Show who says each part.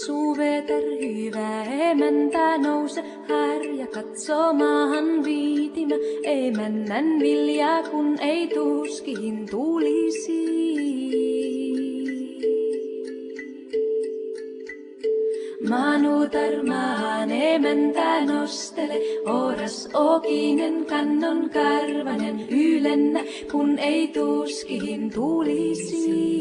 Speaker 1: Suveter hyvä emäntä nouse, härjä katso maahan viitimä. Emännän vilja kun ei tuskiin tulisi. Manutar maan emäntä nostele, oras okinen kannon karvanen ylennä, kun ei tuskiin tulisi.